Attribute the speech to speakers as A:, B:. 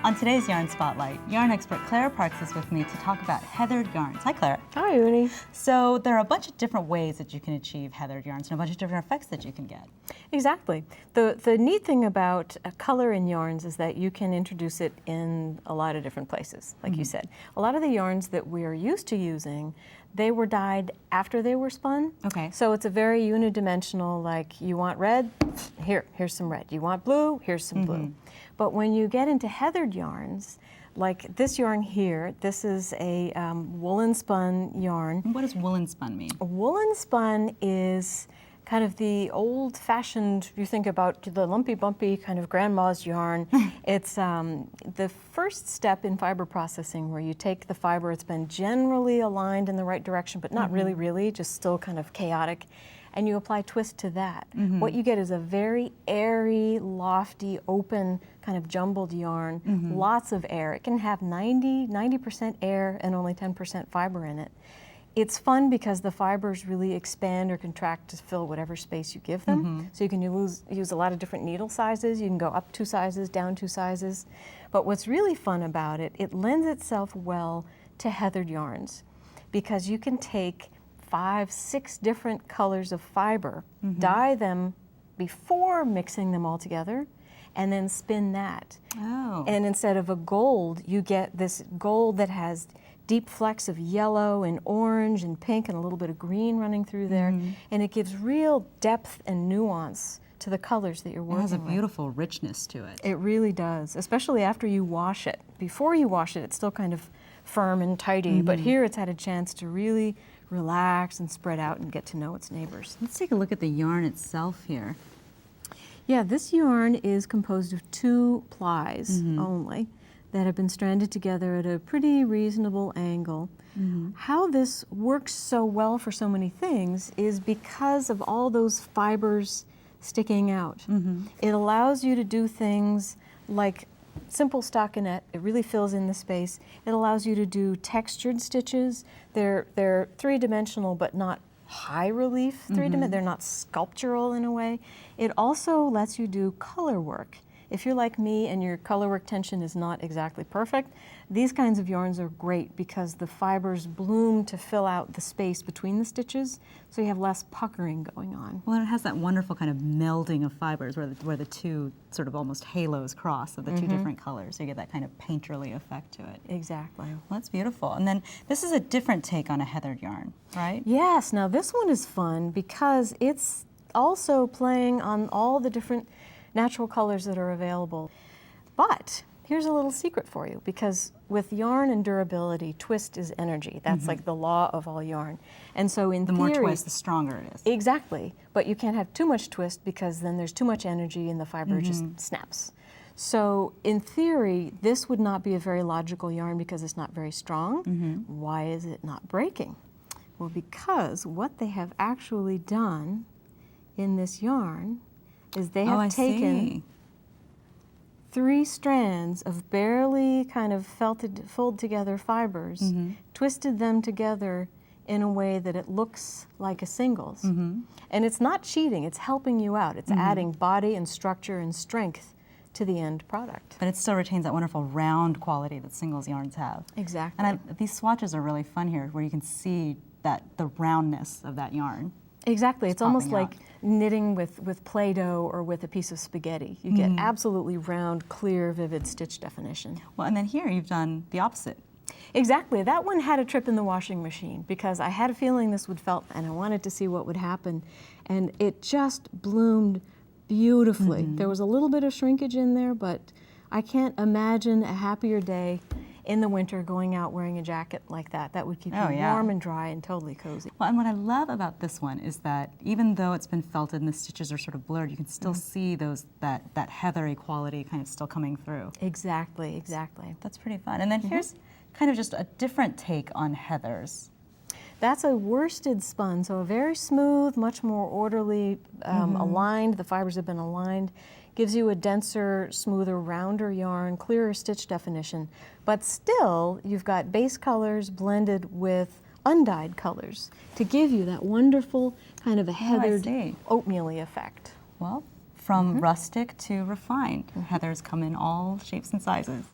A: On today's Yarn Spotlight, yarn expert Clara Parkes is with me to talk about heathered yarns. Hi, Clara.
B: Hi, Eunny.
A: So there are a bunch of different ways that you can achieve heathered yarns and a bunch of different effects that you can get.
B: Exactly. The neat thing about color in yarns is that you can introduce it in a lot of different places, like you said. A lot of the yarns that we are used to using, they were dyed after they were spun.
A: Okay.
B: So it's a very unidimensional, like you want red, here's some red. You want blue, here's some blue. But when you get into heathered yarns, like this yarn here, this is a woolen spun yarn.
A: What does woolen spun mean?
B: A woolen spun is kind of the old-fashioned, you think about the lumpy bumpy kind of grandma's yarn. It's the first step in fiber processing where you take the fiber, it's been generally aligned in the right direction, but not really, just still kind of chaotic, and you apply twist to that. What you get is a very airy, lofty, open, kind of jumbled yarn, lots of air. It can have 90% air and only 10% fiber in it. It's fun because the fibers really expand or contract to fill whatever space you give them. So you can use a lot of different needle sizes. You can go up 2 sizes, down 2 sizes. But what's really fun about it, it lends itself well to heathered yarns because you can take 5, 6 different colors of fiber, dye them before mixing them all together, and then spin that.
A: Oh.
B: And instead of a gold, you get this gold that has deep flecks of yellow and orange and pink and a little bit of green running through there. And it gives real depth and nuance to the colors that you're working with.
A: It has a beautiful richness to it.
B: It really does, especially after you wash it. Before you wash it, it's still kind of firm and tidy, but here it's had a chance to really relax and spread out and get to know its neighbors.
A: Let's take a look at the yarn itself here.
B: Yeah, this yarn is composed of 2 plies only that have been stranded together at a pretty reasonable angle. How this works so well for so many things is because of all those fibers sticking out. It allows you to do things like simple stockinette. It really fills in the space. It allows you to do textured stitches. They're 3-dimensional but not high relief 3-dimensional. They're not sculptural in a way. It also lets you do color work. If you're like me and your color work tension is not exactly perfect, these kinds of yarns are great because the fibers bloom to fill out the space between the stitches, so you have less puckering going on.
A: Well, it has that wonderful kind of melding of fibers where the two sort of almost halos cross of the 2 different colors. So you get that kind of painterly effect to it.
B: Exactly.
A: Well, that's beautiful. And then this is a different take on a heathered yarn, right?
B: Yes, now this one is fun because it's also playing on all the different natural colors that are available. But here's a little secret for you, because with yarn and durability, twist is energy. That's like the law of all yarn. And so in theory,
A: The more twist, the stronger it is.
B: Exactly. But you can't have too much twist because then there's too much energy and the fiber just snaps. So in theory, this would not be a very logical yarn because it's not very strong. Why is it not breaking? Well, because what they have actually done in this yarn is they have taken 3 strands of barely kind of fold together fibers, twisted them together in a way that it looks like a singles. And it's not cheating, it's helping you out. It's adding body and structure and strength to the end product.
A: But it still retains that wonderful round quality that singles yarns have.
B: Exactly.
A: And these swatches are really fun here, where you can see the roundness of that yarn.
B: Exactly. It's almost
A: popping
B: like knitting with Play-Doh or with a piece of spaghetti. You get absolutely round, clear, vivid stitch definition.
A: Well, and then here you've done the opposite.
B: Exactly. That one had a trip in the washing machine because I had a feeling this would felt and I wanted to see what would happen. And it just bloomed beautifully. There was a little bit of shrinkage in there, but I can't imagine a happier day in the winter going out wearing a jacket like that. That would keep you warm and dry and totally cozy.
A: Well, and what I love about this one is that even though it's been felted and the stitches are sort of blurred, you can still see that heathery quality kind of still coming through.
B: Exactly, exactly.
A: That's pretty fun. And then here's kind of just a different take on heathers.
B: That's a worsted spun, so a very smooth, much more orderly, aligned. The fibers have been aligned. Gives you a denser, smoother, rounder yarn, clearer stitch definition. But still, you've got base colors blended with undyed colors to give you that wonderful kind of a heathered, oatmeal-y effect.
A: Well, from rustic to refined, heathers come in all shapes and sizes.